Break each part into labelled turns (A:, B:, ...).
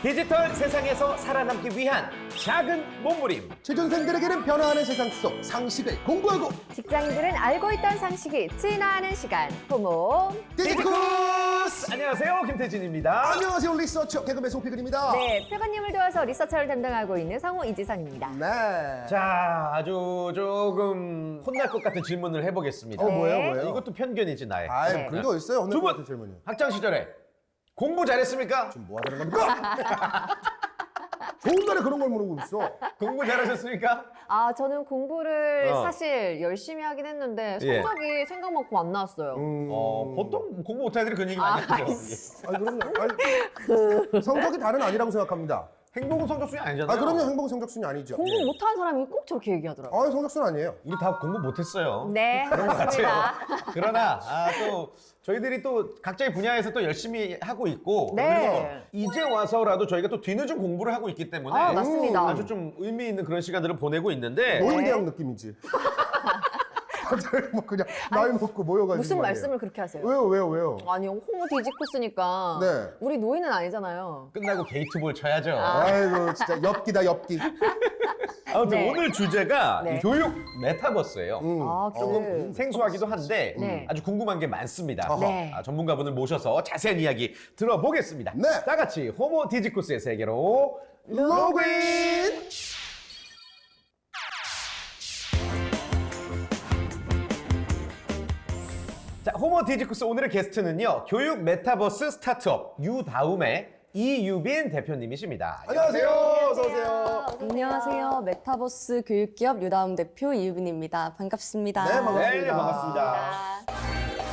A: 디지털 세상에서 살아남기 위한 작은 몸부림.
B: 취준생들에게는 변화하는 세상 속 상식을 공부하고
C: 직장인들은 알고 있던 상식이 진화하는 시간. 호모.
B: 디지쿠스!
A: 안녕하세요, 김태진입니다.
B: 안녕하세요, 리서처 개그맨 송필근입니다.
C: 네, 필건님을 도와서 리서처를 담당하고 있는 성우 이지선입니다.
B: 네.
A: 자, 아주 조금 혼날 것 같은 질문을 해보겠습니다.
B: 뭐예요?
A: 이것도 편견이지, 나의.
B: 아이,
C: 네.
B: 그런 거 있어요. 오늘
A: 두 분,
B: 같은 질문이.
A: 학창 시절에 공부 잘했습니까?
B: 뭐 하자는 겁니까? 좋은 날에 그런 걸 물어보고 있어.
A: 공부 잘하셨습니까?
C: 아, 저는 공부를
A: 어.
C: 사실 열심히 하긴 했는데
A: 예.
C: 성적이 생각만큼 안 나왔어요.
A: 보통 공부 못하는 애들이 그런 얘기 많이 하죠.
B: 아니, 그럼요. 아니, 성적이 다는 아니라고 생각합니다.
A: 행복은 성적순이 아니잖아요.
B: 아, 그럼요. 행복은 성적순이 아니죠.
C: 공부 못하는 사람이 꼭 저렇게 얘기하더라고요.
B: 아, 성적순 아니에요.
A: 우리 다 공부 못했어요.
C: 네,
A: 같아요.
C: 맞습니다.
A: 그러나 또 저희들이 또 각자의 분야에서 또 열심히 하고 있고
C: 네.
A: 그리고 이제 와서라도 저희가 또 뒤늦은 공부를 하고 있기 때문에
C: 아, 맞습니다.
A: 아주 좀 의미 있는 그런 시간들을 보내고 있는데
B: 노인대학 느낌이지. 다들 뭐 그냥 나이 먹고 모여가지고.
C: 무슨
B: 말이에요.
C: 말씀을 그렇게 하세요?
B: 왜요?
C: 아니, 호모 디지쿠스니까
B: 네.
C: 우리 노인은 아니잖아요.
A: 끝나고 게이트볼 쳐야죠.
B: 아이고, 진짜 엽기다, 엽기.
A: 아무튼
C: 네.
A: 오늘 주제가
C: 네.
A: 교육 메타버스예요.
C: 아,
A: 조금 생소하기도 한데
C: 네.
A: 아주 궁금한 게 많습니다.
C: 네.
A: 전문가분을 모셔서 자세한 이야기 들어보겠습니다.
B: 네.
A: 다 같이 호모 디지쿠스의 세계로
B: 로그인!
A: 자, 호모 디지쿠스 오늘의 게스트는요. 교육 메타버스 스타트업 유다움의 이유빈 대표님이십니다.
B: 안녕하세요. 어서오세요.
D: 안녕하세요. 메타버스 교육기업 유다움 대표 이유빈입니다. 반갑습니다.
B: 네, 반갑습니다.
A: 네, 반갑습니다.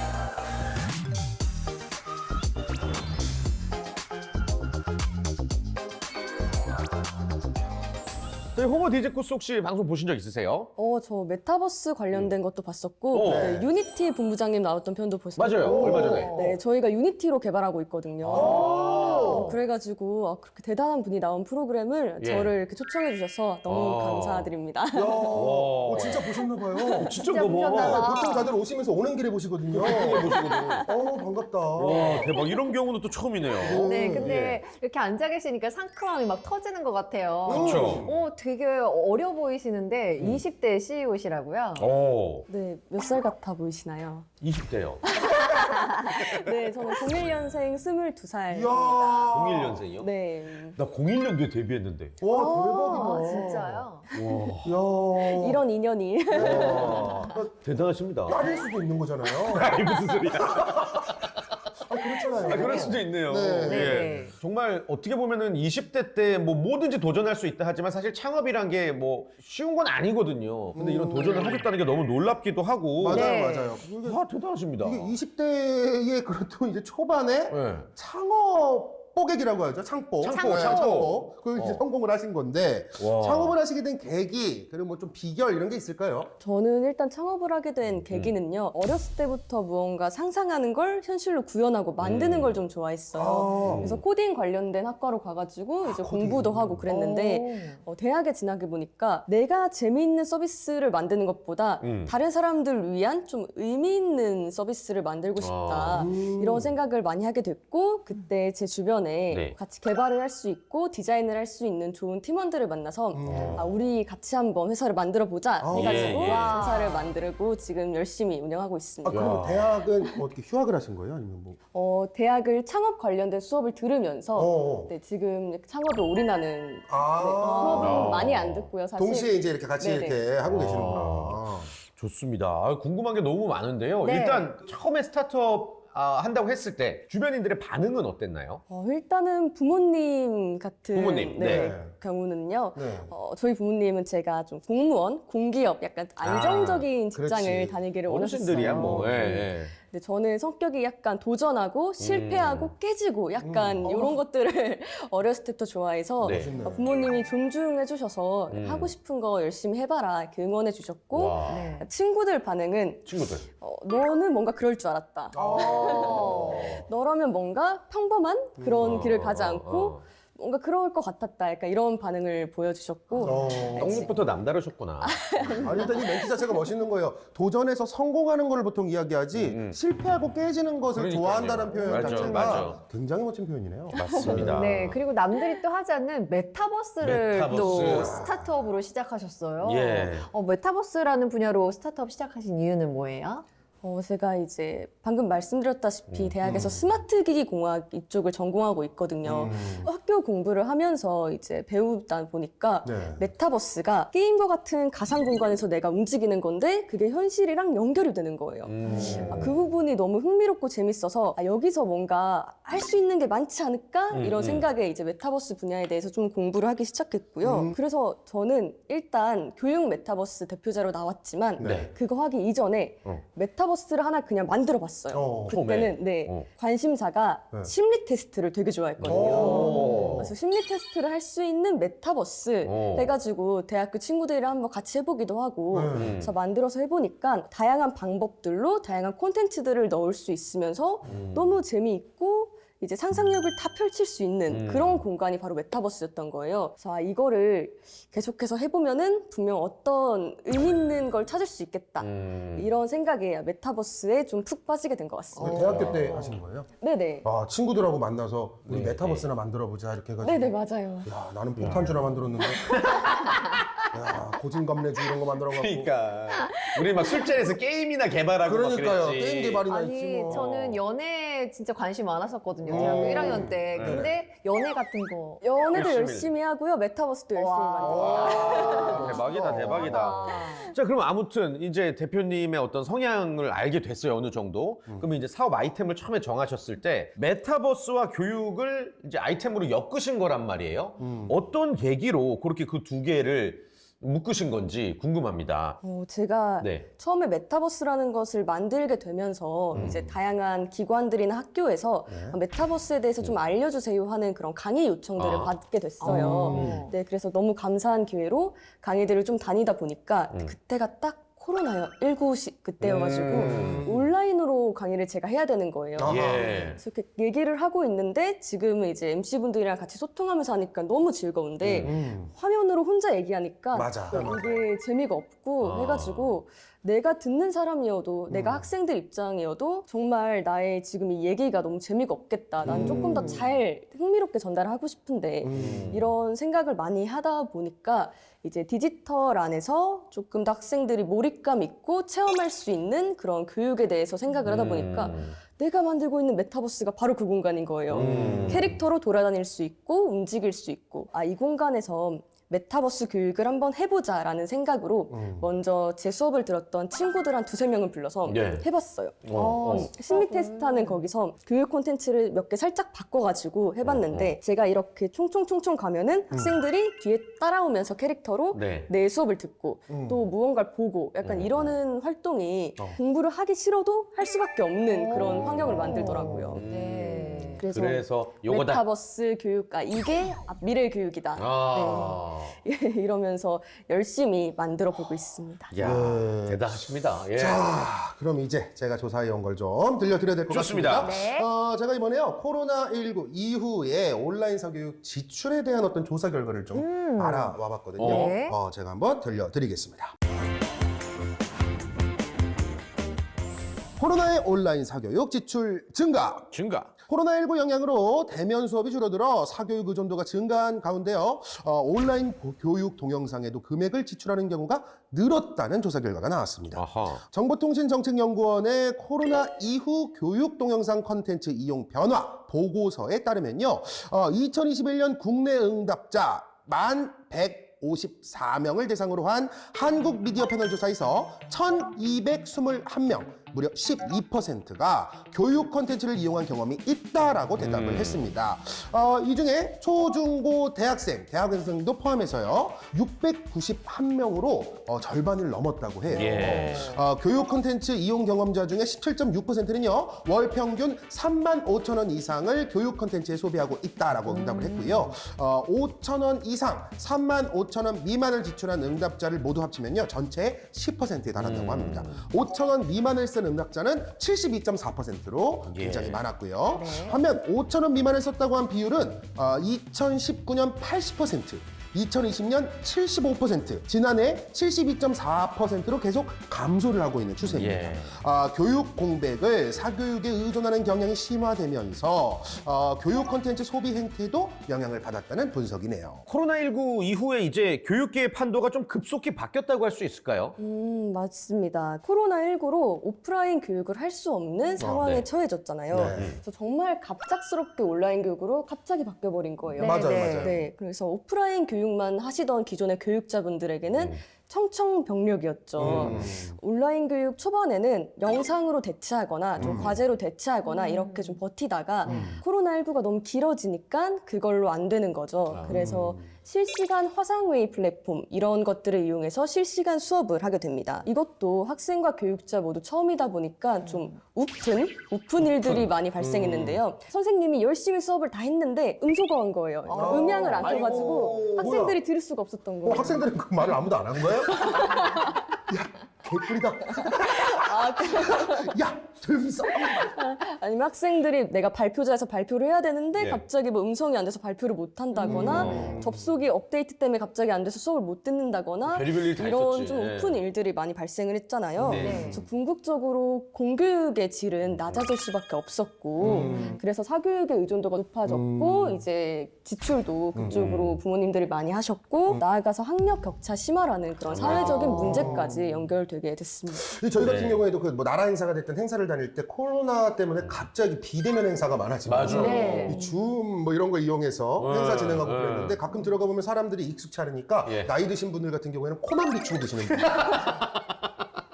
A: 저희 호모 디지쿠스 혹시 방송 보신 적 있으세요?
D: 저 메타버스 관련된 것도 봤었고,
A: 오.
D: 네, 유니티 본부장님 나왔던 편도 보셨어요.
A: 맞아요. 얼마 전에.
D: 네, 저희가 유니티로 개발하고 있거든요. 그래가지고 그렇게 대단한 분이 나온 프로그램을
A: 예.
D: 저를 이렇게 초청해 주셔서 너무 감사드립니다.
B: 야, 진짜 보셨나봐요.
A: 진짜
C: 진짜 보셨나 봐.
B: 보통 다들 오시면서 오는 길에 보시거든요. 반갑다.
A: 와, 대박. 이런 경우는 또 처음이네요.
C: 네, 근데 이렇게 앉아 계시니까 상큼함이 막 터지는 것 같아요.
A: 그쵸.
C: 되게 어려 보이시는데 20대 CEO시라고요?
A: 오,
D: 네, 몇 살 같아 보이시나요?
A: 20대요.
D: 네, 저는 01년생 22살입니다.
B: 이야.
A: 01년생이요?
D: 네.
A: 나 01년도에 데뷔했는데.
B: 와,
C: 아,
B: 대박이다.
C: 진짜요?
B: 이야.
D: 이런 인연이.
A: 대단하십니다.
B: 딸일 수도 있는 거잖아요.
A: 아니, 무슨 소리야.
B: 그렇잖아요.
A: 그럴 수도 있네요.
B: 네.
C: 네.
A: 예. 정말 어떻게 보면은 20대 때 뭐 뭐든지 도전할 수 있다 하지만 사실 창업이란 게 뭐 쉬운 건 아니거든요. 근데 이런 도전을 하셨다는 게 너무 놀랍기도 하고.
B: 맞아요,
C: 네.
B: 맞아요. 이게,
A: 대단하십니다.
B: 이게 20대의 그래도 이제 초반에
A: 네.
B: 창업 뽀객이라고 하죠. 창법.
A: 창법.
B: 그걸 이제 성공을 하신 건데
A: 와.
B: 창업을 하시게 된 계기 그리고 뭐 좀 비결 이런 게 있을까요?
D: 저는 일단 창업을 하게 된 계기는요. 어렸을 때부터 무언가 상상하는 걸 현실로 구현하고 만드는 걸 좀 좋아했어요. 그래서 코딩 관련된 학과로 가가지고 이제 공부도 하고 그랬는데 대학에 지나게 보니까 내가 재미있는 서비스를 만드는 것보다 다른 사람들 위한 좀 의미 있는 서비스를 만들고 싶다. 이런 생각을 많이 하게 됐고 그때 제 주변에
A: 네.
D: 같이 개발을 할 수 있고 디자인을 할 수 있는 좋은 팀원들을 만나서 우리 같이 한번 회사를 만들어 보자 해가지고
A: 예, 예.
D: 회사를 만들고 지금 열심히 운영하고 있습니다.
B: 그럼 대학은 뭐 어떻게 휴학을 하신 거예요? 아니면 뭐?
D: 대학을 창업 관련된 수업을 들으면서 네, 지금 창업에 올인하는 네, 수업은 많이 안 듣고요. 사실
B: 동시에 이제 이렇게 같이
D: 네네.
B: 이렇게 하고 계시는구나.
A: 좋습니다. 궁금한 게 너무 많은데요.
C: 네.
A: 일단 처음에 스타트업 한다고 했을 때 주변인들의 반응은 어땠나요?
D: 일단은 부모님 같은
A: 부모님, 네.
D: 경우는요.
B: 네.
D: 저희 부모님은 제가 좀 공무원, 공기업 약간 안정적인 직장을
B: 그렇지.
D: 다니기를 원하셨어요.
A: 어르신들이야 뭐. 예, 예.
D: 근데 저는 성격이 약간 도전하고 실패하고 깨지고 약간 이런 것들을 어렸을 때부터 좋아해서
A: 네.
B: 멋있네.
D: 부모님이 존중해 주셔서 하고 싶은 거 열심히 해봐라 이렇게 응원해 주셨고
A: 와.
C: 네.
D: 친구들 반응은
A: 친구들.
D: 너는 뭔가 그럴 줄 알았다. 너라면 뭔가 평범한 그런 길을 가지 않고 뭔가 그럴 것 같았다. 약간 이런 반응을 보여주셨고
A: 떡잎부터 남다르셨구나.
B: 아니 일단 이 멘트 자체가 멋있는 거예요. 도전해서 성공하는 걸 보통 이야기하지 실패하고 깨지는 것을
A: 그러니까요.
B: 좋아한다는 표현
A: 맞아,
B: 자체가
A: 맞아.
B: 굉장히 멋진 표현이네요.
A: 맞습니다.
C: 네, 그리고 남들이 또 하지 않는 메타버스를
A: 메타버스.
C: 또 스타트업으로 시작하셨어요.
A: 예.
C: 메타버스라는 분야로 스타트업 시작하신 이유는 뭐예요?
D: 제가 이제 방금 말씀드렸다시피 대학에서 스마트 기기 공학 이쪽을 전공하고 있거든요. 학교 공부를 하면서 이제 배우다 보니까
B: 네.
D: 메타버스가 게임과 같은 가상 공간에서 내가 움직이는 건데 그게 현실이랑 연결이 되는 거예요. 그 부분이 너무 흥미롭고 재밌어서 여기서 뭔가 할 수 있는 게 많지 않을까? 이런 생각에 이제 메타버스 분야에 대해서 좀 공부를 하기 시작했고요. 그래서 저는 일단 교육 메타버스 대표자로 나왔지만
A: 네.
D: 그거 하기 이전에 메타버스를 하나 그냥 만들어 봤어요. 그때는 관심사가
B: 네.
D: 심리 테스트를 되게 좋아했거든요.
A: 오.
D: 그래서 심리 테스트를 할 수 있는 메타버스
A: 오.
D: 해가지고 대학교 친구들이랑 한번 같이 해보기도 하고
B: 네.
D: 그래서 만들어서 해보니까 다양한 방법들로 다양한 콘텐츠들을 넣을 수 있으면서 너무 재미있고 이제 상상력을 다 펼칠 수 있는 그런 공간이 바로 메타버스였던 거예요. 그래서 이거를 계속해서 해보면은 분명 어떤 의미 있는 걸 찾을 수 있겠다. 이런 생각에 메타버스에 좀 푹 빠지게 된 것 같습니다.
B: 대학교 때 하신 거예요?
D: 네네.
B: 아, 친구들하고 만나서 우리
A: 네,
B: 메타버스나 만들어보자 이렇게 해가지고
D: 네네, 맞아요.
B: 야, 나는 폭탄주나 만들었는데 야, 고진감래주 이런 거 만들어갖고
A: 그러니까 우리 막 술자리에서 게임이나 개발하고 막
B: 그러니까요.
A: 그랬지.
B: 게임 개발이나
C: 아니,
B: 있지 뭐.
C: 저는 연애 진짜 관심 많았었거든요. 대학교 1학년 때. 근데 연애 같은 거.
D: 연애도
A: 열심히.
D: 열심히 하고요. 메타버스도 열심히 만들어요.
B: 와.
A: 대박이다, 대박이다. 자, 그럼 아무튼 이제 대표님의 어떤 성향을 알게 됐어요, 어느 정도. 그럼 이제 사업 아이템을 처음에 정하셨을 때 메타버스와 교육을 이제 아이템으로 엮으신 거란 말이에요. 어떤 계기로 그렇게 그 두 개를 묶으신 건지 궁금합니다.
D: 제가
A: 네.
D: 처음에 메타버스라는 것을 만들게 되면서 이제 다양한 기관들이나 학교에서 메타버스에 대해서 좀 알려주세요 하는 그런 강의 요청들을
A: 아.
D: 받게 됐어요. 네, 그래서 너무 감사한 기회로 강의들을 좀 다니다 보니까 그때가 딱 코로나19 그때여가지고 온라인으로 강의를 제가 해야 되는 거예요.
A: 예.
D: 그래서 이렇게 얘기를 하고 있는데 지금은 이제 MC분들이랑 같이 소통하면서 하니까 너무 즐거운데 화면으로 혼자 얘기하니까
B: 맞아.
D: 이게 재미가 없고
A: 아.
D: 해가지고 내가 듣는 사람이어도 내가 학생들 입장이어도 정말 나의 지금 이 얘기가 너무 재미가 없겠다. 난 조금 더 잘 흥미롭게 전달하고 싶은데 이런 생각을 많이 하다 보니까 이제 디지털 안에서 조금 더 학생들이 몰입감 있고 체험할 수 있는 그런 교육에 대해서 생각을 하다 보니까 내가 만들고 있는 메타버스가 바로 그 공간인 거예요. 캐릭터로 돌아다닐 수 있고 움직일 수 있고 이 공간에서 메타버스 교육을 한번 해보자라는 생각으로 먼저 제 수업을 들었던 친구들 한 두세 명을 불러서
A: 예.
D: 해봤어요. 심리 테스트하는 거기서 교육 콘텐츠를 몇 개 살짝 바꿔가지고 해봤는데 제가 이렇게 총총총총 가면은 학생들이 뒤에 따라오면서 캐릭터로
A: 네.
D: 내 수업을 듣고 또 무언가를 보고 약간 이러는 활동이 공부를 하기 싫어도 할 수밖에 없는 그런 환경을 만들더라고요.
C: 네.
D: 그래서
A: 요거다.
D: 메타버스 교육과 이게 미래 교육이다.
A: 아.
D: 이러면서 열심히 만들어 보고 있습니다.
A: 야,
B: 네.
A: 대단하십니다. 예.
B: 자, 그럼 이제 제가 조사해 온 걸 좀 들려드려야 될 것
A: 좋습니다.
B: 같습니다.
C: 네.
B: 제가 이번에요 코로나19 이후에 온라인 사교육 지출에 대한 어떤 조사 결과를 좀 알아와 봤거든요.
C: 네.
B: 제가 한번 들려드리겠습니다. 코로나의 온라인 사교육 지출 증가. 코로나19 영향으로 대면 수업이 줄어들어 사교육 의존도가 증가한 가운데요. 온라인 교육 동영상에도 금액을 지출하는 경우가 늘었다는 조사 결과가 나왔습니다.
A: 아하.
B: 정보통신정책연구원의 코로나 이후 교육 동영상 콘텐츠 이용 변화 보고서에 따르면요. 2021년 국내 응답자 1,154명을 대상으로 한 한국 미디어 패널 조사에서 1,221명, 무려 12%가 교육 콘텐츠를 이용한 경험이 있다라고 대답을 했습니다. 이 중에 초중고 대학생, 대학원생도 포함해서요. 691명으로 절반을 넘었다고 해요.
A: 예.
B: 교육 콘텐츠 이용 경험자 중에 17.6%는요. 월 평균 35,000원 이상을 교육 콘텐츠에 소비하고 있다라고 응답을 했고요. 5,000원 이상, 35,000원 미만을 지출한 응답자를 모두 합치면요. 전체의 10%에 달한다고 합니다. 5,000원 미만을 쓰는 관련 응답자는 72.4%로 굉장히
A: 예.
B: 많았고요.
C: 네.
B: 반면 5천 원 미만을 썼다고 한 비율은 2019년 80%, 2020년 75%, 지난해 72.4%로 계속 감소를 하고 있는 추세입니다.
A: 예.
B: 교육 공백을 사교육에 의존하는 경향이 심화되면서 교육 콘텐츠 소비 행태도 영향을 받았다는 분석이네요.
A: 코로나19 이후에 이제 교육계의 판도가 좀 급속히 바뀌었다고 할 수 있을까요?
D: 맞습니다. 코로나19로 오프라인 교육을 할 수 없는 상황에
A: 네.
D: 처해졌잖아요.
B: 네.
D: 그래서 정말 갑작스럽게 온라인 교육으로 갑자기 바뀌어버린 거예요.
C: 네,
B: 맞아요,
C: 네.
B: 맞아요.
D: 네, 그래서 오프라인 교육만 하시던 기존의 교육자분들에게는 청청병력이었죠. 온라인 교육 초반에는 영상으로 대체하거나 좀 과제로 대체하거나 이렇게 좀 버티다가 코로나19가 너무 길어지니까 그걸로 안 되는 거죠. 그래서 실시간 화상회의 플랫폼 이런 것들을 이용해서 실시간 수업을 하게 됩니다. 이것도 학생과 교육자 모두 처음이다 보니까 좀 우픈 일들이 많이 발생했는데요. 선생님이 열심히 수업을 다 했는데 음소거 한 거예요. 음향을 안 켜가지고
B: 아이고,
D: 학생들이 들을 수가 없었던 거예요.
B: 학생들은 그 말을 아무도 안 한 거예요? 야, 개꿀이다. 야, 조용히 써.
D: 아니면 학생들이 내가 발표자에서 발표를 해야 되는데
A: 네.
D: 갑자기 뭐 음성이 안 돼서 발표를 못 한다거나 접속이 업데이트 때문에 갑자기 안 돼서 수업을 못 듣는다거나
A: 별의별 일이 다
D: 이런
A: 있었지.
D: 좀
A: 예.
D: 오픈 일들이 많이 발생을 했잖아요.
A: 네.
D: 그래서 궁극적으로 공교육의 질은 낮아질 수밖에 없었고 그래서 사교육의 의존도가 높아졌고 이제 지출도 그쪽으로 부모님들이 많이 하셨고 나아가서 학력 격차 심화라는 그런 사회적인 문제까지 연결되게 됐습니다.
B: 근데 저희 같은
A: 네.
B: 경우에도 그 뭐 나라 행사가 됐든 행사를 다닐 때 코로나 때문에 갑자기 비대면 행사가 많아지고
A: 맞아.
C: 네.
B: 이 줌 뭐 이런 거 이용해서
A: 네,
B: 행사 진행하고
A: 네.
B: 그랬는데 가끔 들어가 보면 사람들이 익숙치 않으니까
A: 예.
B: 나이 드신 분들 같은 경우에는 코만 비추고 드시는 분.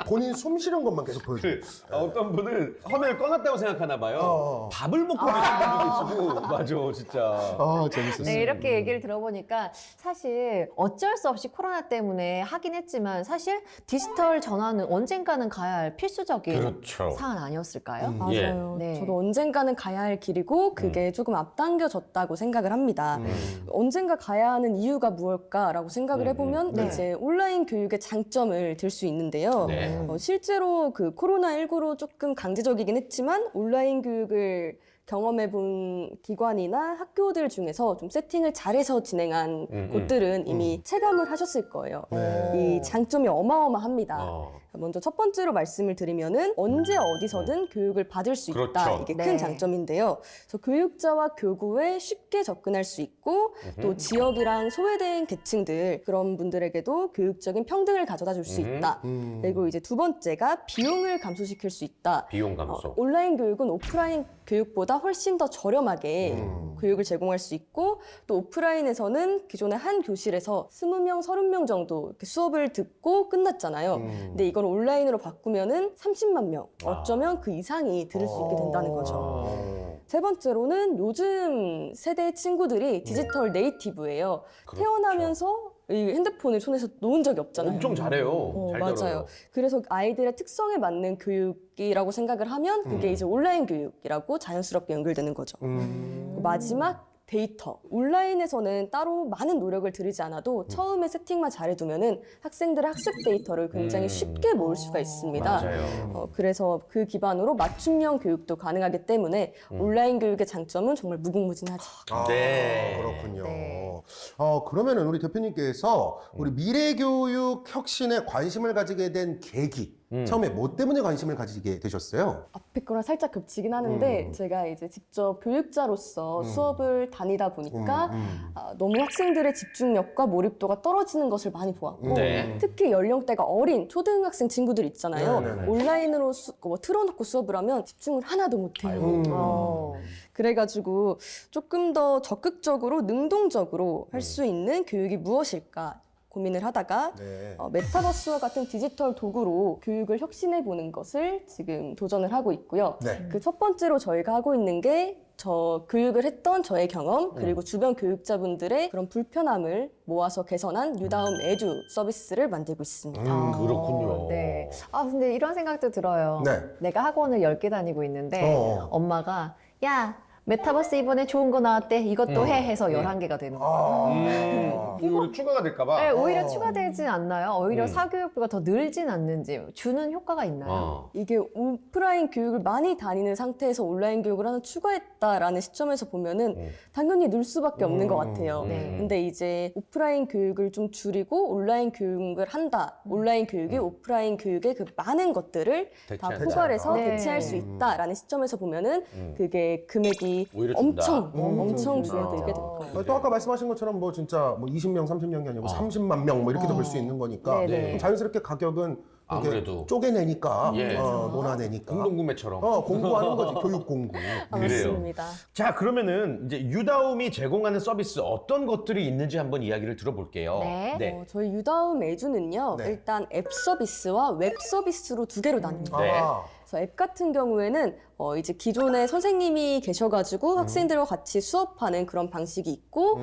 B: 본인 숨 쉬는 것만 계속 보여줘요.
A: 어떤 분은 화면을 꺼놨다고 생각하나 봐요. 밥을 먹고 계신 분도 계시고. 맞아, 진짜.
B: 재밌었어요.
C: 네, 이렇게 얘기를 들어보니까 사실 어쩔 수 없이 코로나 때문에 하긴 했지만 사실 디지털 전환은 언젠가는 가야 할 필수적인
A: 그렇죠.
C: 사안 아니었을까요?
D: 맞아요.
C: 네.
D: 저도 언젠가는 가야 할 길이고 그게 조금 앞당겨졌다고 생각을 합니다. 언젠가 가야 하는 이유가 무엇일까라고 생각을 해보면
C: 네.
D: 이제 온라인 교육의 장점을 들 수 있는데요.
A: 네.
D: 실제로 그 코로나19로 조금 강제적이긴 했지만 온라인 교육을 경험해 본 기관이나 학교들 중에서 좀 세팅을 잘해서 진행한 곳들은 이미 체감을 하셨을 거예요. 이 장점이 어마어마합니다. 먼저 첫 번째로 말씀을 드리면은 언제 어디서든 교육을 받을 수 있다.
A: 그렇죠.
D: 이게
C: 네.
D: 큰 장점인데요. 그래서 교육자와 교구에 쉽게 접근할 수 있고 또 지역이랑 소외된 계층들 그런 분들에게도 교육적인 평등을 가져다 줄 수 있다. 그리고 이제 두 번째가 비용을 감소시킬 수 있다.
A: 비용 감소.
D: 온라인 교육은 오프라인 교육보다 훨씬 더 저렴하게 교육을 제공할 수 있고 또 오프라인에서는 기존의 한 교실에서 20명, 30명 정도 이렇게 수업을 듣고 끝났잖아요. 근데 이걸 온라인으로 바꾸면은 30만 명, 어쩌면 그 이상이 들을 수 있게 된다는 거죠. 세 번째로는 요즘 세대의 친구들이 디지털 네이티브예요.
A: 그렇죠.
D: 태어나면서 이 핸드폰을 손에서 놓은 적이 없잖아요.
A: 엄청 잘해요. 잘
D: 맞아요.
A: 들어요.
D: 그래서 아이들의 특성에 맞는 교육이라고 생각을 하면 그게 이제 온라인 교육이라고 자연스럽게 연결되는 거죠. 마지막 데이터. 온라인에서는 따로 많은 노력을 들이지 않아도 처음에 세팅만 잘해두면은 학생들의 학습 데이터를 굉장히 쉽게 모을 수가 있습니다.
A: 맞아요.
D: 그래서 그 기반으로 맞춤형 교육도 가능하기 때문에 온라인 교육의 장점은 정말 무궁무진하죠.
A: 네.
B: 그렇군요.
C: 네.
B: 그러면은 우리 대표님께서 우리 미래교육 혁신에 관심을 가지게 된 계기, 처음에 뭐 때문에 관심을 가지게 되셨어요?
D: 앞에 거랑 살짝 겹치긴 하는데 제가 이제 직접 교육자로서 수업을 다니다 보니까 너무 학생들의 집중력과 몰입도가 떨어지는 것을 많이 보았고
A: 네.
D: 특히 연령대가 어린 초등학생 친구들 있잖아요.
B: 네네네.
D: 온라인으로 틀어놓고 수업을 하면 집중을 하나도 못해요. 그래가지고 조금 더 적극적으로 능동적으로 할 수 있는 교육이 무엇일까 고민을 하다가
B: 네.
D: 메타버스와 같은 디지털 도구로 교육을 혁신해 보는 것을 지금 도전을 하고 있고요.
B: 네.
D: 그 첫 번째로 저희가 하고 있는 게 저 교육을 했던 저의 경험 그리고 주변 교육자분들의 그런 불편함을 모아서 개선한 뉴다움 에듀 서비스를 만들고 있습니다.
A: 그렇군요.
C: 네. 근데 이런 생각도 들어요.
B: 네.
C: 내가 학원을 10개 다니고 있는데 엄마가 야, 메타버스 이번에 좋은 거 나왔대. 이것도 해 해서 11개가 되는 거예요.
A: 이거 추가가 될까봐.
C: 네, 오히려 추가되지 않나요? 오히려 사교육비가 더 늘진 않는지 주는 효과가 있나요?
D: 이게 오프라인 교육을 많이 다니는 상태에서 온라인 교육을 하나 추가했다라는 시점에서 보면은 당연히 늘 수밖에 없는 것 같아요.
C: 네.
D: 근데 이제 오프라인 교육을 좀 줄이고 온라인 교육을 한다. 온라인 교육이 오프라인 교육의 그 많은 것들을 다
A: 대체하자.
D: 포괄해서
C: 네.
D: 대체할 수 있다라는 시점에서 보면은 그게 금액이
A: 오히려 준다.
D: 엄청
C: 준다.
D: 줄어들게 될 거예요.
B: 또 아까 말씀하신 것처럼 뭐 진짜 뭐 20명, 30명이 아니고 30만 명 뭐 이렇게도 볼 수 있는 거니까
C: 네네.
B: 그럼 자연스럽게 가격은 이렇게
A: 아무래도.
B: 쪼개내니까
A: 예.
B: 논아내니까
A: 공동구매처럼.
B: 공부하는 거지 교육 공부.
D: 맞습니다.
A: 자, 그러면은 이제 유다움이 제공하는 서비스 어떤 것들이 있는지 한번 이야기를 들어볼게요.
C: 네.
D: 저희 유다움 에듀는요,
B: 네.
D: 일단 앱 서비스와 웹 서비스로 두 개로 나뉩니다.
A: 네.
D: 그래서 앱 같은 경우에는 이제 기존에 선생님이 계셔가지고 학생들과 같이 수업하는 그런 방식이 있고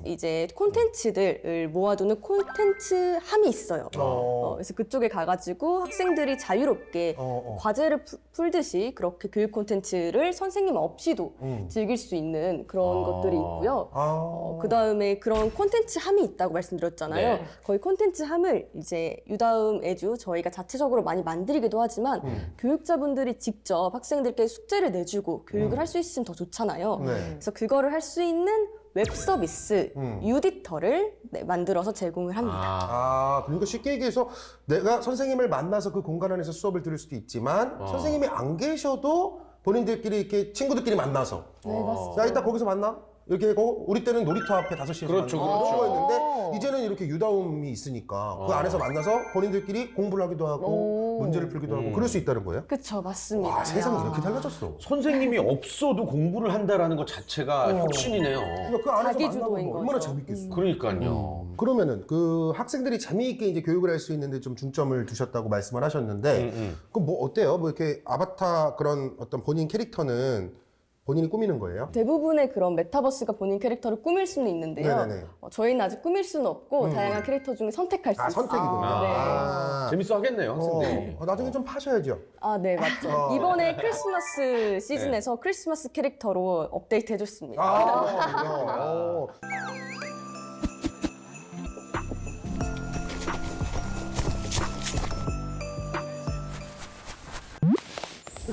D: 이제 콘텐츠들을 모아두는 콘텐츠 함이 있어요. 그래서 그쪽에 가가지고 학생들이 자유롭게 과제를 풀듯이 그렇게 교육 콘텐츠를 선생님 없이도 즐길 수 있는 그런 것들이 있고요. 그 다음에 그런 콘텐츠 함이 있다고 말씀드렸잖아요.
A: 네.
D: 거의 콘텐츠 함을 이제 유다움 에듀 저희가 자체적으로 많이 만들기도 하지만 교육자분들이 직접 학생들께 숙제를 내주고 교육을 할 수 있으면 더 좋잖아요.
B: 네.
D: 그래서 그거를 할 수 있는 웹 서비스 유디터를 만들어서 제공을 합니다.
B: 그러니까 쉽게 얘기해서 내가 선생님을 만나서 그 공간 안에서 수업을 들을 수도 있지만 선생님이 안 계셔도 본인들끼리 이렇게 친구들끼리 만나서
D: 네, 맞습니다.
B: 야 이따 거기서 만나? 이렇게 하고 우리 때는 놀이터 앞에 5시에서
A: 그렇죠,
B: 만나고
A: 그렇죠.
B: 그런 거였는데 이제는 이렇게 유다움이 있으니까 그 안에서 만나서 본인들끼리 공부를 하기도 하고 문제를 풀기도 하고 그럴 수 있다는 거예요?
D: 그쵸, 맞습니다.
B: 와 세상이 이렇게 달라졌어.
A: 선생님이 없어도 공부를 한다라는 것 자체가 혁신이네요.
B: 그러니까 그 안에서
D: 자기
B: 만나면
D: 주도인
B: 뭐 얼마나
D: 거죠.
B: 재밌겠어.
A: 그러니까요.
B: 그러면은 그 학생들이 재미있게 이제 교육을 할 수 있는데 좀 중점을 두셨다고 말씀을 하셨는데 그럼 뭐 어때요? 뭐 이렇게 아바타 그런 어떤 본인 캐릭터는 본인이 꾸미는 거예요?
D: 대부분의 그런 메타버스가 본인 캐릭터를 꾸밀 수는 있는데요.
B: 네네네.
D: 저희는 아직 꾸밀 수는 없고 다양한 캐릭터 중에 선택할 수 있어요.
B: 선택이군요.
D: 네.
A: 재밌어 하겠네요, 학생들이.
B: 나중에 좀 파셔야죠.
D: 네, 맞죠. 이번에 크리스마스 시즌에서 크리스마스 캐릭터로 업데이트 해줬습니다.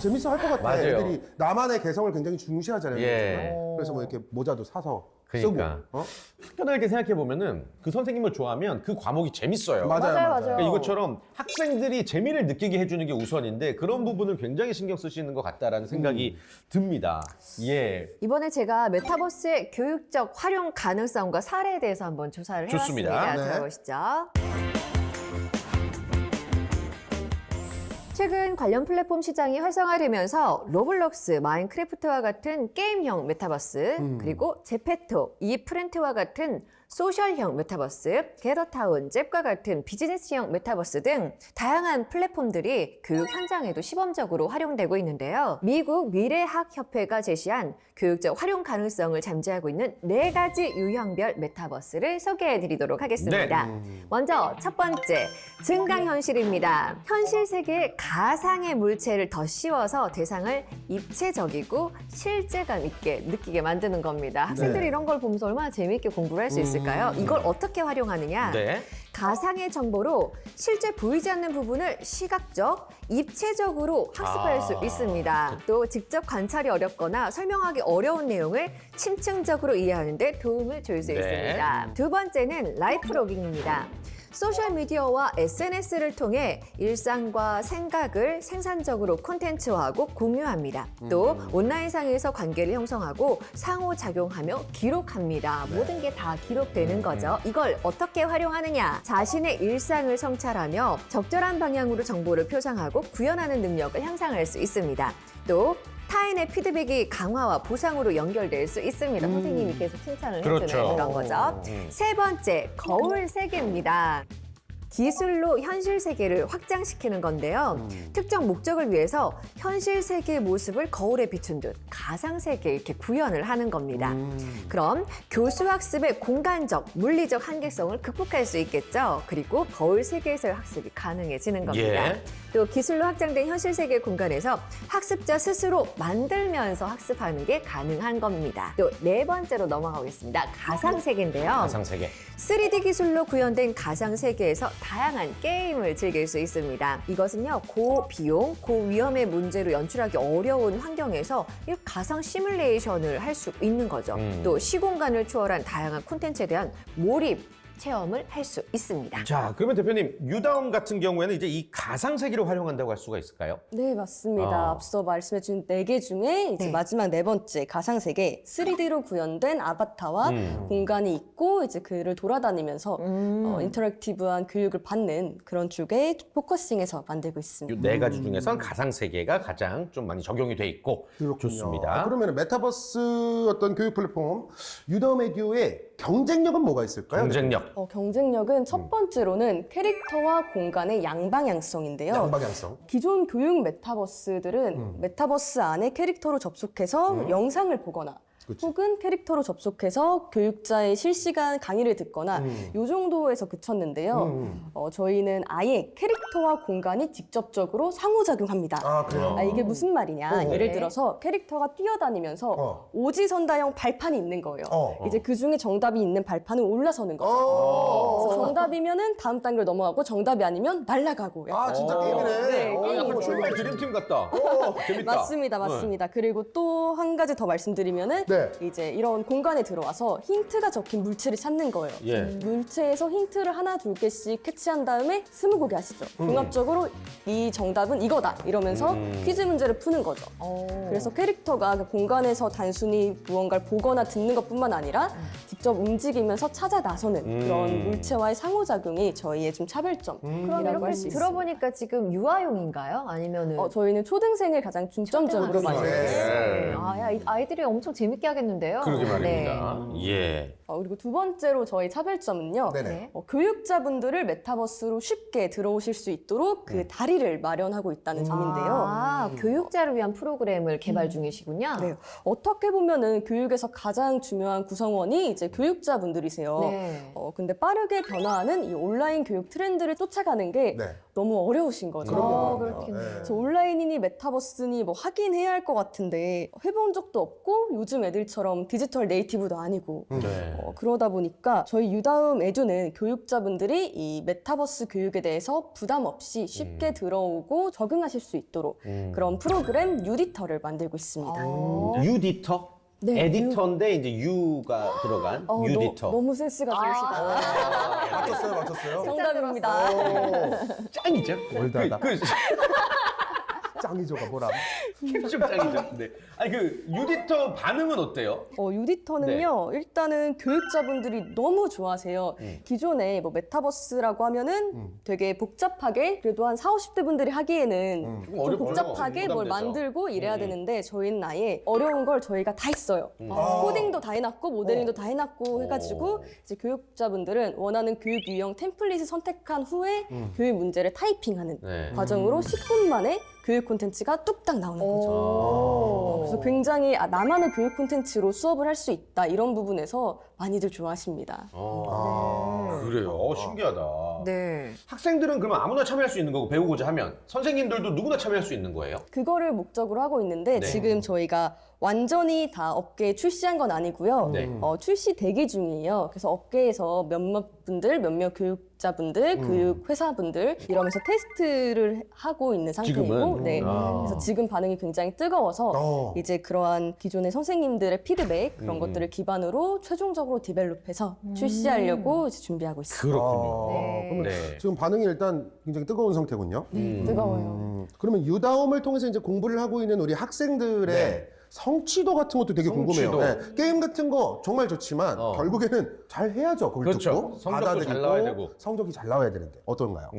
B: 재밌어 할 것 같아.
A: 맞아요.
B: 애들이 나만의 개성을 굉장히 중시하잖아요.
A: 예.
B: 요즘은. 그래서 뭐 이렇게 모자도 사서
A: 그러니까.
B: 쓰고.
A: 편하게 생각해 보면은 그 선생님을 좋아하면 그 과목이 재밌어요.
C: 맞아요.
A: 그러니까 이것처럼 학생들이 재미를 느끼게 해주는 게 우선인데 그런 부분을 굉장히 신경 쓰시는 것 같다라는 생각이 듭니다. 예.
C: 이번에 제가 메타버스의 교육적 활용 가능성과 사례에 대해서 한번 조사를
A: 좋습니다.
C: 해봤습니다.
B: 네.
C: 들어보시죠. 최근 관련 플랫폼 시장이 활성화되면서 로블록스, 마인크래프트와 같은 게임형 메타버스, 그리고 제페토, 이프렌트와 같은 소셜형 메타버스, 게더타운, 잽과 같은 비즈니스형 메타버스 등 다양한 플랫폼들이 교육 현장에도 시범적으로 활용되고 있는데요. 미국 미래학협회가 제시한 교육적 활용 가능성을 잠재우고 있는 4가지 유형별 메타버스를 소개해 드리도록 하겠습니다. 먼저 첫 번째, 증강현실입니다. 현실 세계에 가상의 물체를 더 씌워서 대상을 입체적이고 실제감 있게 느끼게 만드는 겁니다. 학생들이 이런 걸 보면서 얼마나 재미있게 공부를 할 수 있을까요? 이걸 어떻게 활용하느냐?
A: 네.
C: 가상의 정보로 실제 보이지 않는 부분을 시각적, 입체적으로 학습할 수 있습니다. 또 직접 관찰이 어렵거나 설명하기 어려운 내용을 침층적으로 이해하는 데 도움을 줄 수
A: 네.
C: 있습니다. 두 번째는 라이프로깅입니다. 소셜미디어와 SNS를 통해 일상과 생각을 생산적으로 콘텐츠화하고 공유합니다. 또 온라인상에서 관계를 형성하고 상호작용하며 기록합니다. 모든 게 다 기록되는 거죠. 이걸 어떻게 활용하느냐? 자신의 일상을 성찰하며 적절한 방향으로 정보를 표상하고 구현하는 능력을 향상할 수 있습니다. 또 타인의 피드백이 강화와 보상으로 연결될 수 있습니다. 선생님이 계속 칭찬을
A: 그렇죠.
C: 해주는 그런 거죠. 세 번째, 거울 세계입니다. 기술로 현실 세계를 확장시키는 건데요. 특정 목적을 위해서 현실 세계의 모습을 거울에 비춘 듯 가상 세계에 이렇게 구현을 하는 겁니다. 그럼 교수 학습의 공간적, 물리적 한계성을 극복할 수 있겠죠. 그리고 거울 세계에서의 학습이 가능해지는 겁니다.
A: 예.
C: 또 기술로 확장된 현실 세계 공간에서 학습자 스스로 만들면서 학습하는 게 가능한 겁니다. 또 네 번째로 넘어가겠습니다. 가상 세계인데요.
A: 가상 세계.
C: 3D 기술로 구현된 가상 세계에서 다양한 게임을 즐길 수 있습니다. 이것은요, 고비용, 고위험의 문제로 연출하기 어려운 환경에서 이 가상 시뮬레이션을 할 수 있는 거죠. 또 시공간을 초월한 다양한 콘텐츠에 대한 몰입 체험을 할 수 있습니다.
A: 자, 그러면 대표님, 유다움 같은 경우에는 이제 이 가상 세계를 활용한다고 할 수가 있을까요?
D: 네, 맞습니다. 앞서 말씀해준 4개 중에 이제
C: 네.
D: 마지막 네 번째 가상세계 3D로 구현된 아바타와 공간이 있고 이제 그를 돌아다니면서 인터랙티브한 교육을 받는 그런 쪽에 포커싱해서 만들고 있습니다.
A: 이 네 가지 중에선 가상 세계가 가장 좀 많이 적용이 돼 있고
B: 그렇군요.
A: 좋습니다.
B: 그러면 메타버스 어떤 교육 플랫폼 유다움 에듀의 경쟁력은 뭐가 있을까요?
A: 경쟁력.
D: 경쟁력은 첫 번째로는 캐릭터와 공간의 양방향성인데요.
B: 양방향성.
D: 기존 교육 메타버스들은 메타버스 안에 캐릭터로 접속해서 영상을 보거나
B: 그치.
D: 혹은 캐릭터로 접속해서 교육자의 실시간 강의를 듣거나 요 정도에서 그쳤는데요. 저희는 아예 캐릭터와 공간이 직접적으로 상호작용합니다.
B: 아, 그래요?
D: 이게 무슨 말이냐.
B: 네.
D: 예를 들어서 캐릭터가 뛰어다니면서 오지선다형 발판이 있는 거예요. 이제 그 중에 정답이 있는 발판을 올라서는 거죠. 그래서 정답이면은 다음 단계로 넘어가고 정답이 아니면 날아가고요.
B: 아, 진짜 게임이네.
D: 네,
A: 약간
D: 게임이죠.
A: 출발 드림팀 같다. 재밌다.
D: 맞습니다, 맞습니다. 그리고 또 한 가지 더 말씀드리면은
B: 네.
D: 이제 이런 공간에 들어와서 힌트가 적힌 물체를 찾는 거예요.
A: 예.
D: 물체에서 힌트를 하나 두 개씩 캐치한 다음에 스무고개 하시죠. 종합적으로 이 정답은 이거다 이러면서 퀴즈 문제를 푸는 거죠. 그래서 캐릭터가 그 공간에서 단순히 무언가를 보거나 듣는 것뿐만 아니라 직접 움직이면서 찾아 나서는 그런 물체와의 상호작용이 저희의 좀
C: 그럼
D: 차별점이라고
C: 이렇게
D: 할 수 있습니다.
C: 들어보니까 지금 유아용인가요? 아니면은
D: 저희는 초등생을 가장 중점적으로 많이
B: 초등학생.
A: 네.
C: 아이들이 엄청 재밌게 하겠는데요.
A: 그러게
C: 네.
A: 말입니다. 예.
D: 그리고 두 번째로 저희 차별점은요.
B: 네네.
D: 교육자분들을 메타버스로 쉽게 들어오실 수 있도록 그 다리를 마련하고 있다는 점인데요.
C: 교육자를 위한 프로그램을 개발 중이시군요.
D: 네, 어떻게 보면은 교육에서 가장 중요한 구성원이 이제 교육자분들이세요.
C: 네.
D: 근데 빠르게 변화하는 이 온라인 교육 트렌드를 쫓아가는 게
B: 네.
D: 너무 어려우신 거죠.
B: 그럼요.
C: 그렇겠네요.
B: 네.
D: 그래서 온라인이니 메타버스니 뭐 하긴 해야 할 것 같은데 해본 적도 없고 요즘 애들처럼 디지털 네이티브도 아니고
A: 네.
D: 그러다 보니까 저희 유다움 에듀는 교육자분들이 이 메타버스 교육에 대해서 부담 없이 쉽게 들어오고 적응하실 수 있도록 그런 프로그램 유디터를 만들고 있습니다.
A: 유디터?
D: 네,
A: 에디터인데 이제 유가 들어간 유디터.
D: 너무 센스가 좋으시다.
B: 맞췄어요, 맞췄어요.
D: 정답입니다.
A: 짱이죠?
B: 월드하다.
A: 그
B: 짱이죠가 뭐라.
A: 캡션 짱이죠. 네. 아니 그 유디터 반응은 어때요?
D: 유디터는요, 일단은 교육자분들이 너무 좋아하세요. 기존에 뭐 메타버스라고 하면은 되게 복잡하게, 그래도 한 40, 50대 분들이 하기에는
A: 좀
D: 좀
A: 어려워,
D: 복잡하게
A: 어려워.
D: 뭘
A: 부담되죠.
D: 만들고 이래야 되는데 저희는 아예 어려운 걸 저희가 다 했어요. 코딩도 다 해놨고 모델링도 다 해놨고 해가지고 이제 교육자분들은 원하는 교육 유형 템플릿을 선택한 후에 교육 문제를 타이핑하는
A: 네.
D: 과정으로 10분 만에 교육 콘텐츠가 뚝딱 나오는 거죠. 그래서 굉장히 나만의 교육 콘텐츠로 수업을 할 수 있다 이런 부분에서 많이들 좋아하십니다.
A: 그래요. 신기하다.
C: 네.
A: 학생들은 그러면 아무나 참여할 수 있는 거고 배우고자 하면 선생님들도 누구나 참여할 수 있는 거예요?
D: 그거를 목적으로 하고 있는데
A: 네.
D: 지금 저희가 완전히 다 업계에 출시한 건 아니고요.
A: 네.
D: 출시 대기 중이에요. 그래서 업계에서 몇몇 분들, 몇몇 교육자분들, 교육 회사분들 이러면서 테스트를 하고 있는 상태이고,
A: 지금은?
D: 네. 그래서 지금 반응이 굉장히 뜨거워서 이제 그러한 기존의 선생님들의 피드백 그런 것들을 기반으로 최종적으로 디벨롭해서 출시하려고 이제 준비하고 있습니다.
A: 그렇군요.
B: 그러면
A: 네.
B: 지금 반응이 일단 굉장히 뜨거운 상태군요.
D: 뜨거워요.
B: 그러면 유다움을 통해서 이제 공부를 하고 있는 우리 학생들의
A: 네.
B: 성취도 같은 것도 되게
A: 성취도.
B: 궁금해요. 네. 게임 같은 거 정말 좋지만 결국에는 잘 해야죠. 그걸
A: 그렇죠.
B: 듣고
A: 성적도
B: 받아들이고
A: 잘 나와야 되고.
B: 성적이 잘 나와야 되는데 어떤가요?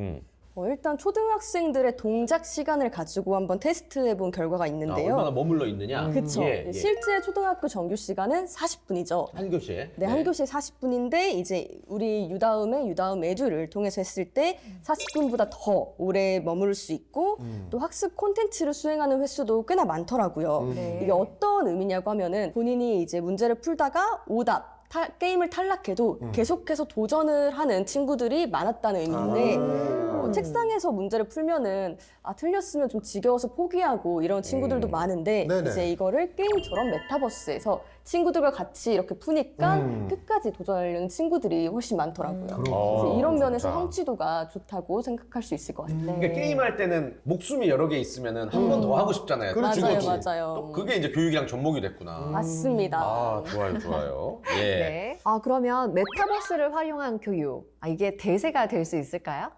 D: 일단 초등학생들의 동작 시간을 가지고 한번 테스트해본 결과가 있는데요.
A: 얼마나 머물러 있느냐.
D: 그쵸.
A: 예.
D: 실제 초등학교 정규 시간은 40분이죠.
A: 한 교시에.
D: 네, 한 교시에 40분인데 이제 우리 유다음 에듀를 통해서 했을 때 40분보다 더 오래 머무를 수 있고 또 학습 콘텐츠를 수행하는 횟수도 꽤나 많더라고요.
C: 네.
D: 이게 어떤 의미냐고 하면은 본인이 이제 문제를 풀다가 오답 게임을 탈락해도 계속해서 도전을 하는 친구들이 많았다는 의미인데 책상에서 문제를 풀면은 틀렸으면 좀 지겨워서 포기하고 이런 친구들도 많은데
B: 네네.
D: 이제 이거를 게임처럼 메타버스에서 친구들과 같이 이렇게 푸니까 끝까지 도전하려는 친구들이 훨씬 많더라고요. 그래서 이런 면에서 성취도가 좋다고 생각할 수 있을 것 같아요.
A: 그러니까 게임할 때는 목숨이 여러 개 있으면 한 번 더 하고 싶잖아요.
B: 그렇지,
D: 맞아요,
B: 그렇지.
D: 맞아요.
A: 또 그게 이제 교육이랑 접목이 됐구나.
D: 맞습니다.
A: 아, 좋아요, 좋아요. 예.
C: 네. 그러면 메타버스를 활용한 교육. 이게 대세가 될 수 있을까요?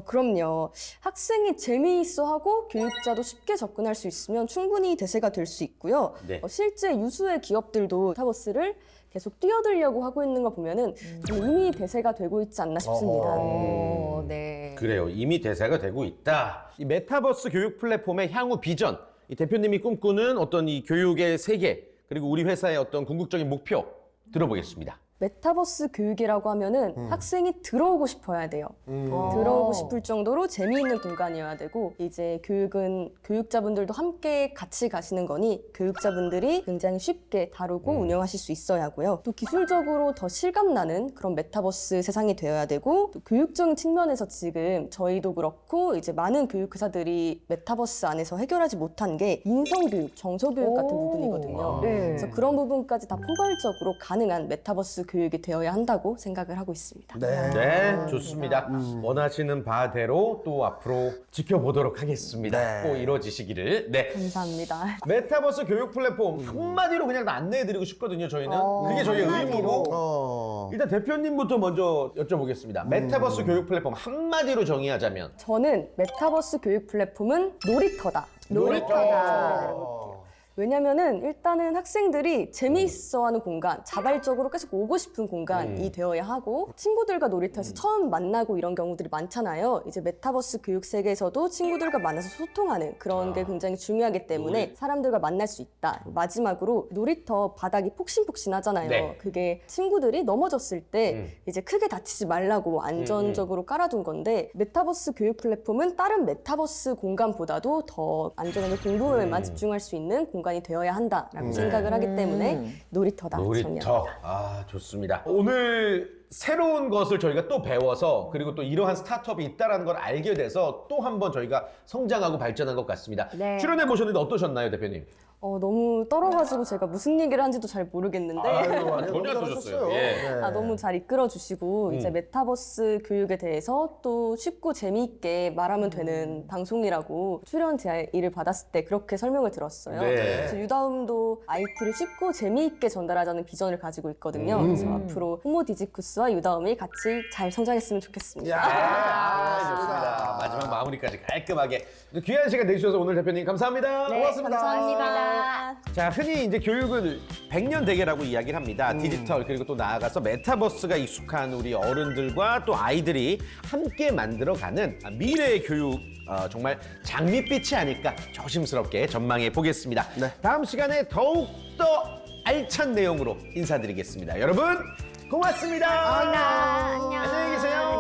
D: 그럼요. 학생이 재미있어하고 교육자도 쉽게 접근할 수 있으면 충분히 대세가 될 수 있고요.
A: 네.
D: 실제 유수의 기업들도 메타버스를 계속 뛰어들려고 하고 있는 거 보면은 이미 대세가 되고 있지 않나 싶습니다.
C: 네.
A: 그래요. 이미 대세가 되고 있다. 이 메타버스 교육 플랫폼의 향후 비전, 이 대표님이 꿈꾸는 어떤 이 교육의 세계, 그리고 우리 회사의 어떤 궁극적인 목표 들어보겠습니다.
D: 메타버스 교육이라고 하면은 학생이 들어오고 싶어야 돼요. 들어오고 싶을 정도로 재미있는 공간이어야 되고 이제 교육은 교육자분들도 함께 같이 가시는 거니 교육자분들이 굉장히 쉽게 다루고 운영하실 수 있어야 하고요. 또 기술적으로 더 실감나는 그런 메타버스 세상이 되어야 되고 또 교육적인 측면에서 지금 저희도 그렇고 이제 많은 교육회사들이 메타버스 안에서 해결하지 못한 게 인성교육, 정서교육 같은 부분이거든요.
C: 네.
D: 그래서 그런 부분까지 다 포괄적으로 가능한 메타버스 교육이 되어야 한다고 생각을 하고 있습니다.
A: 네, 좋습니다. 원하시는 바대로 또 앞으로 지켜보도록 하겠습니다.
B: 네.
A: 꼭 이루어지시기를. 네.
D: 감사합니다.
A: 메타버스 교육 플랫폼 한마디로 그냥 안내해드리고 싶거든요, 저희는. 그게 저희의 의무고. 일단 대표님부터 먼저 여쭤보겠습니다. 메타버스 교육 플랫폼 한마디로 정의하자면.
D: 저는 메타버스 교육 플랫폼은 놀이터다. 왜냐면은 일단은 학생들이 재미있어하는 공간, 자발적으로 계속 오고 싶은 공간이 되어야 하고 친구들과 놀이터에서 처음 만나고 이런 경우들이 많잖아요. 이제 메타버스 교육 세계에서도 친구들과 만나서 소통하는 그런 게 굉장히 중요하기 때문에 사람들과 만날 수 있다. 마지막으로 놀이터 바닥이 폭신폭신하잖아요.
A: 네.
D: 그게 친구들이 넘어졌을 때 이제 크게 다치지 말라고 안전적으로 깔아둔 건데 메타버스 교육 플랫폼은 다른 메타버스 공간보다도 더 안전하게 공부에만 집중할 수 있는 공간이 되어야 한다라고 생각을 하기 때문에 놀이터다.
A: 놀이터.
D: 정리합니다.
A: 아, 좋습니다. 오늘 새로운 것을 저희가 또 배워서 그리고 또 이러한 스타트업이 있다는 걸 알게 돼서 또 한 번 저희가 성장하고 발전한 것 같습니다.
C: 네.
A: 출연해 보셨는데 어떠셨나요, 대표님?
D: 너무 떨어가지고 제가 무슨 얘기를 한지도 잘 모르겠는데
A: 전혀 안 떠셨어요. 예.
D: 너무 잘 이끌어 주시고 이제 메타버스 교육에 대해서 또 쉽고 재미있게 말하면 되는 방송이라고 출연 제의를 받았을 때 그렇게 설명을 들었어요.
A: 네.
D: 그래서 유다움도 IT를 쉽고 재미있게 전달하자는 비전을 가지고 있거든요. 그래서 앞으로 호모 디지쿠스와 유다움이 같이 잘 성장했으면 좋겠습니다.
A: 좋습니다. 마지막 마무리까지 깔끔하게 귀한 시간 내주셔서 오늘 대표님 감사합니다.
D: 네,
A: 고맙습니다.
D: 감사합니다.
A: 자, 흔히 이제 교육을 100년 대계라고 이야기를 합니다. 디지털 그리고 또 나아가서 메타버스가 익숙한 우리 어른들과 또 아이들이 함께 만들어가는 미래의 교육 정말 장밋빛이 아닐까 조심스럽게 전망해 보겠습니다.
B: 네.
A: 다음 시간에 더욱더 알찬 내용으로 인사드리겠습니다. 여러분 고맙습니다.
C: 안녕.
A: 안녕히 계세요.